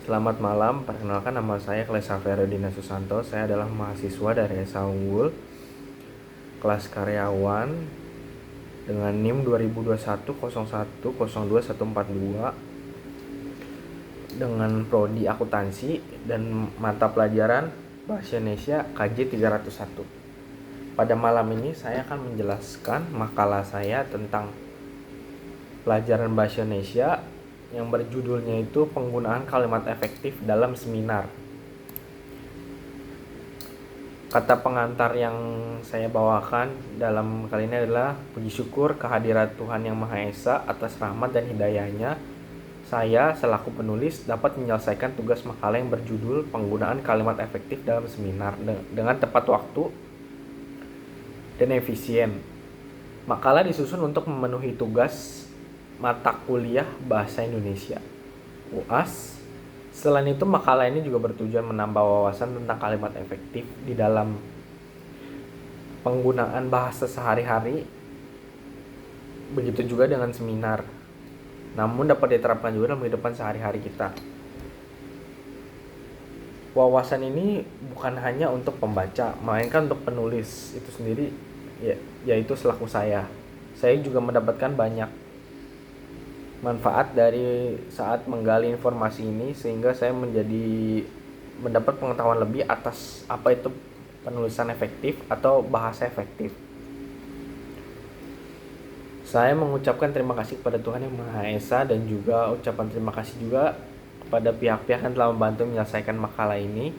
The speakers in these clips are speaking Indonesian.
Selamat malam, perkenalkan nama saya Klesa Ferodina Susanto. Saya adalah mahasiswa dari SA Unggul, kelas karyawan dengan NIM 202101024142 dengan prodi akuntansi dan mata pelajaran Bahasa Indonesia KJ 301. Pada malam ini saya akan menjelaskan makalah saya tentang pelajaran Bahasa Indonesia yang berjudulnya itu penggunaan kalimat efektif dalam seminar. Kata pengantar yang saya bawakan dalam kali ini adalah puji syukur kehadirat Tuhan Yang Maha Esa atas rahmat dan hidayahnya. Saya selaku penulis dapat menyelesaikan tugas makalah yang berjudul penggunaan kalimat efektif dalam seminar dengan tepat waktu dan efisien. Makalah disusun untuk memenuhi tugas mata kuliah Bahasa Indonesia UAS. Selain itu, makalah ini juga bertujuan menambah wawasan tentang kalimat efektif di dalam penggunaan bahasa sehari-hari. Begitu juga dengan seminar. Namun dapat diterapkan juga dalam kehidupan sehari-hari kita. Wawasan ini bukan hanya untuk pembaca, melainkan untuk penulis itu sendiri, yaitu selaku saya. Saya juga mendapatkan banyak manfaat dari saat menggali informasi ini, sehingga saya mendapat pengetahuan lebih atas apa itu penulisan efektif atau bahasa efektif. Saya mengucapkan terima kasih kepada Tuhan Yang Maha Esa dan juga ucapan terima kasih juga kepada pihak-pihak yang telah membantu menyelesaikan makalah ini,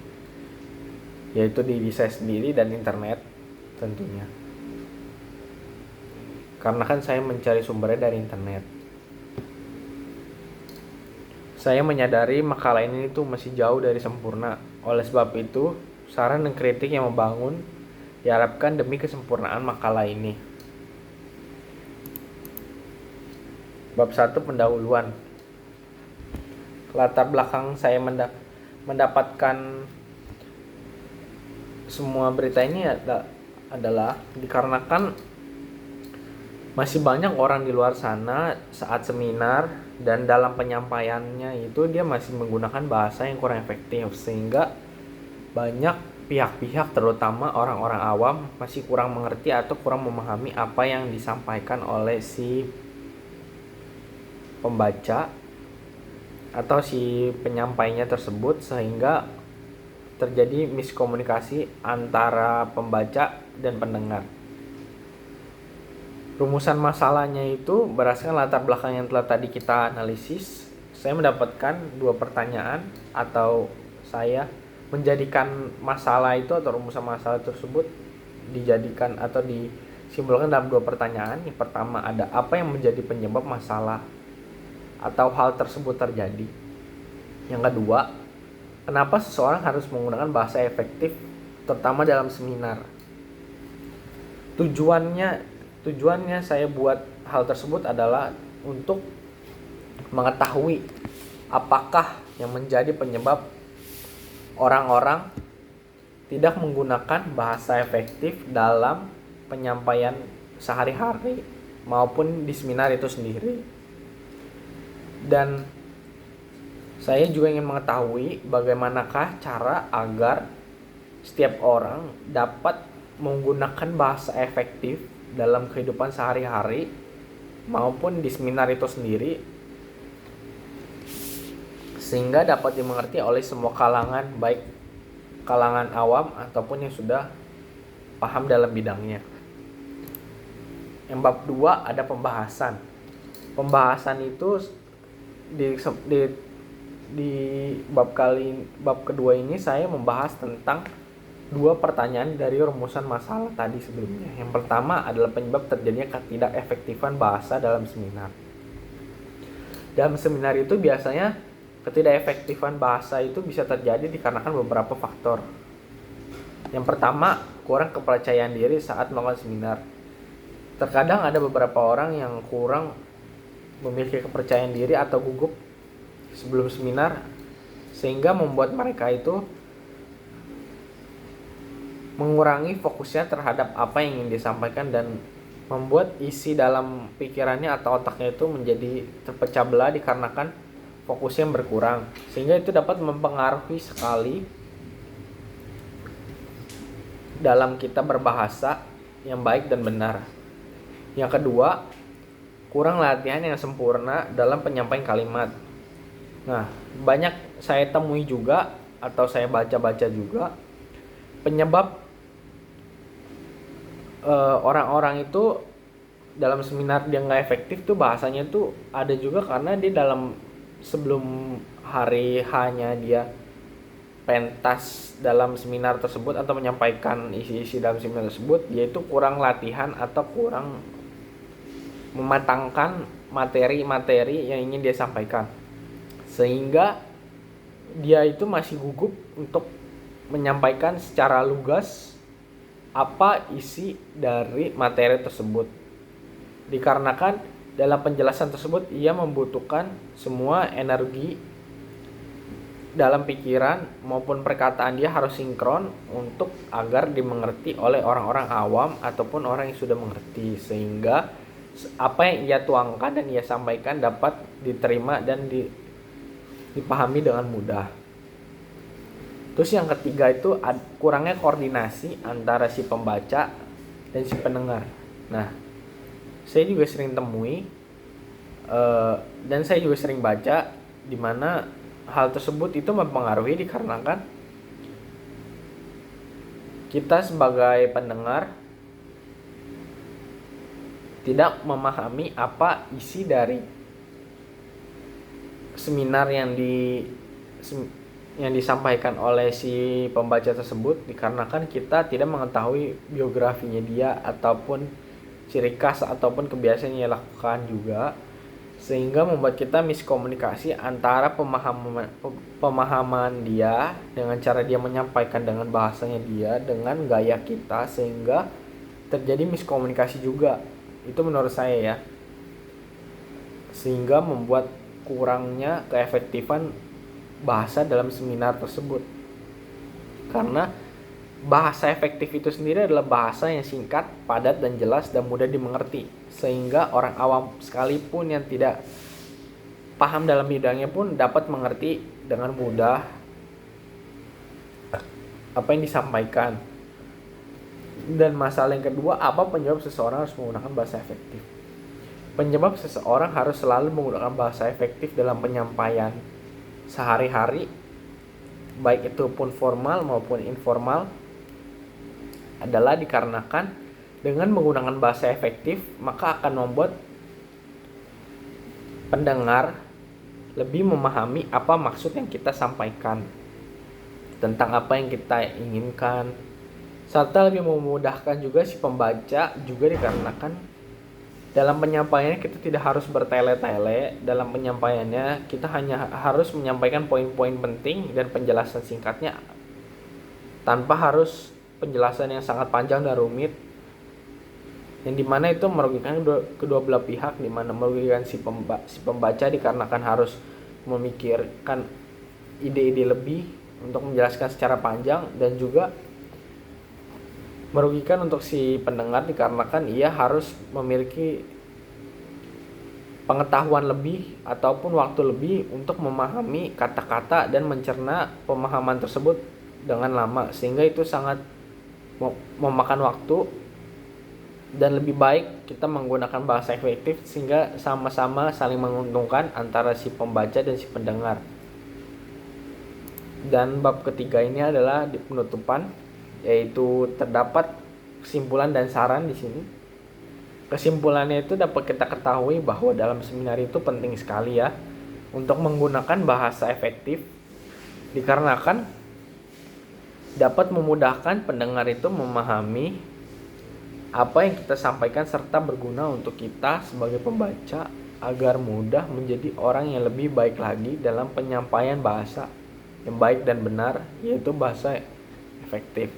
yaitu diri saya sendiri dan internet tentunya. Karena kan saya mencari sumbernya dari internet. Saya menyadari makalah ini tuh masih jauh dari sempurna. Oleh sebab itu, saran dan kritik yang membangun diharapkan demi kesempurnaan makalah ini. Bab 1, pendahuluan. Latar belakang saya mendapatkan semua berita ini adalah dikarenakan masih banyak orang di luar sana saat seminar dan dalam penyampaiannya itu dia masih menggunakan bahasa yang kurang efektif, sehingga banyak pihak-pihak terutama orang-orang awam masih kurang mengerti atau kurang memahami apa yang disampaikan oleh si pembaca atau si penyampainya tersebut, sehingga terjadi miskomunikasi antara pembaca dan pendengar. Rumusan masalahnya itu berdasarkan latar belakang yang telah tadi kita analisis. Saya mendapatkan 2 pertanyaan, atau saya menjadikan masalah itu atau rumusan masalah tersebut dijadikan atau disimpulkan dalam 2 pertanyaan. Yang pertama, ada apa yang menjadi penyebab masalah atau hal tersebut terjadi. Yang kedua, kenapa seseorang harus menggunakan bahasa efektif terutama dalam seminar. Tujuannya saya buat hal tersebut adalah untuk mengetahui apakah yang menjadi penyebab orang-orang tidak menggunakan bahasa efektif dalam penyampaian sehari-hari maupun di seminar itu sendiri. Dan saya juga ingin mengetahui bagaimanakah cara agar setiap orang dapat menggunakan bahasa efektif dalam kehidupan sehari-hari maupun di seminar itu sendiri, sehingga dapat dimengerti oleh semua kalangan, baik kalangan awam ataupun yang sudah paham dalam bidangnya. Yang bab 2 ada pembahasan. Pembahasan itu di bab kedua ini saya membahas tentang 2 pertanyaan dari rumusan masalah tadi sebelumnya. Yang pertama adalah penyebab terjadinya ketidakefektifan bahasa dalam seminar. Dalam seminar itu biasanya ketidakefektifan bahasa itu bisa terjadi dikarenakan beberapa faktor. Yang pertama, kurang kepercayaan diri saat melakukan seminar. Terkadang ada beberapa orang yang kurang memiliki kepercayaan diri atau gugup sebelum seminar, sehingga membuat mereka itu mengurangi fokusnya terhadap apa yang ingin disampaikan dan membuat isi dalam pikirannya atau otaknya itu menjadi terpecah belah dikarenakan fokusnya berkurang, sehingga itu dapat mempengaruhi sekali dalam kita berbahasa yang baik dan benar. Yang kedua, kurang latihan yang sempurna dalam penyampaian kalimat. Nah, banyak saya temui juga atau saya baca-baca juga penyebab orang-orang itu dalam seminar dia nggak efektif tuh bahasanya tuh ada juga karena dia dalam sebelum hari hanya dia pentas dalam seminar tersebut atau menyampaikan isi-isi dalam seminar tersebut, dia itu kurang latihan atau kurang mematangkan materi-materi yang ingin dia sampaikan, sehingga dia itu masih gugup untuk menyampaikan secara lugas apa isi dari materi tersebut. Dikarenakan dalam penjelasan tersebut ia membutuhkan semua energi dalam pikiran maupun perkataan dia harus sinkron untuk agar dimengerti oleh orang-orang awam ataupun orang yang sudah mengerti, sehingga apa yang ia tuangkan dan ia sampaikan dapat diterima dan dipahami dengan mudah. Terus yang ketiga itu kurangnya koordinasi antara si pembaca dan si pendengar. Nah, saya juga sering temui dan saya juga sering baca di mana hal tersebut itu mempengaruhi dikarenakan kita sebagai pendengar tidak memahami apa isi dari seminar yang disampaikan oleh si pembaca tersebut, dikarenakan kita tidak mengetahui biografinya dia ataupun ciri khas ataupun kebiasaan yang dia lakukan juga, sehingga membuat kita miskomunikasi antara pemahaman dia dengan cara dia menyampaikan dengan bahasanya dia dengan gaya kita, sehingga terjadi miskomunikasi juga. Itu menurut saya ya, sehingga membuat kurangnya keefektifan bahasa dalam seminar tersebut. Karena bahasa efektif itu sendiri adalah bahasa yang singkat, padat dan jelas dan mudah dimengerti, sehingga orang awam sekalipun yang tidak paham dalam bidangnya pun dapat mengerti dengan mudah apa yang disampaikan. Dan masalah yang kedua, apa penyebab seseorang harus menggunakan bahasa efektif? Penyebab seseorang harus selalu menggunakan bahasa efektif dalam penyampaian sehari-hari, baik itu pun formal maupun informal, adalah dikarenakan dengan menggunakan bahasa efektif maka akan membuat pendengar lebih memahami apa maksud yang kita sampaikan, tentang apa yang kita inginkan, serta lebih memudahkan juga si pembaca juga dikarenakan dalam penyampaiannya kita tidak harus bertele-tele. Dalam penyampaiannya kita hanya harus menyampaikan poin-poin penting dan penjelasan singkatnya tanpa harus penjelasan yang sangat panjang dan rumit, yang dimana itu merugikan kedua belah pihak, dimana merugikan si pembaca dikarenakan harus memikirkan ide-ide lebih untuk menjelaskan secara panjang, dan juga merugikan untuk si pendengar dikarenakan ia harus memiliki pengetahuan lebih ataupun waktu lebih untuk memahami kata-kata dan mencerna pemahaman tersebut dengan lama, sehingga itu sangat memakan waktu. Dan lebih baik kita menggunakan bahasa efektif sehingga sama-sama saling menguntungkan antara si pembaca dan si pendengar. Dan bab ketiga ini adalah di penutupan, yaitu terdapat kesimpulan dan saran di sini. Kesimpulannya itu dapat kita ketahui bahwa dalam seminar itu penting sekali ya untuk menggunakan bahasa efektif, dikarenakan dapat memudahkan pendengar itu memahami apa yang kita sampaikan serta berguna untuk kita sebagai pembaca agar mudah menjadi orang yang lebih baik lagi dalam penyampaian bahasa yang baik dan benar, yaitu bahasa efektif.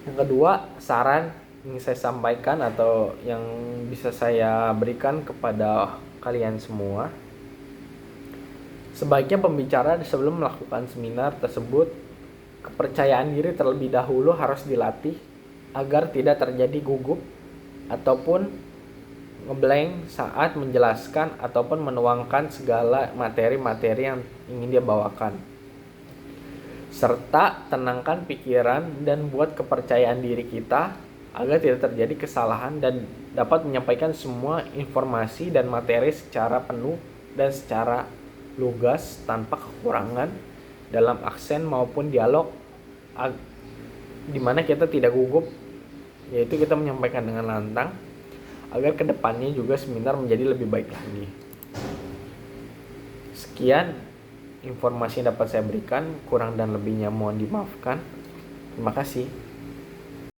Yang kedua, saran yang saya sampaikan atau yang bisa saya berikan kepada kalian semua, sebaiknya pembicara sebelum melakukan seminar tersebut, kepercayaan diri terlebih dahulu harus dilatih agar tidak terjadi gugup ataupun ngeblank saat menjelaskan ataupun menuangkan segala materi-materi yang ingin dia bawakan. Serta tenangkan pikiran dan buat kepercayaan diri kita agar tidak terjadi kesalahan dan dapat menyampaikan semua informasi dan materi secara penuh dan secara lugas tanpa kekurangan dalam aksen maupun dialog, di mana kita tidak gugup, yaitu kita menyampaikan dengan lantang agar kedepannya juga seminar menjadi lebih baik lagi. Sekian informasi yang dapat saya berikan, kurang dan lebihnya mohon dimaafkan. Terima kasih.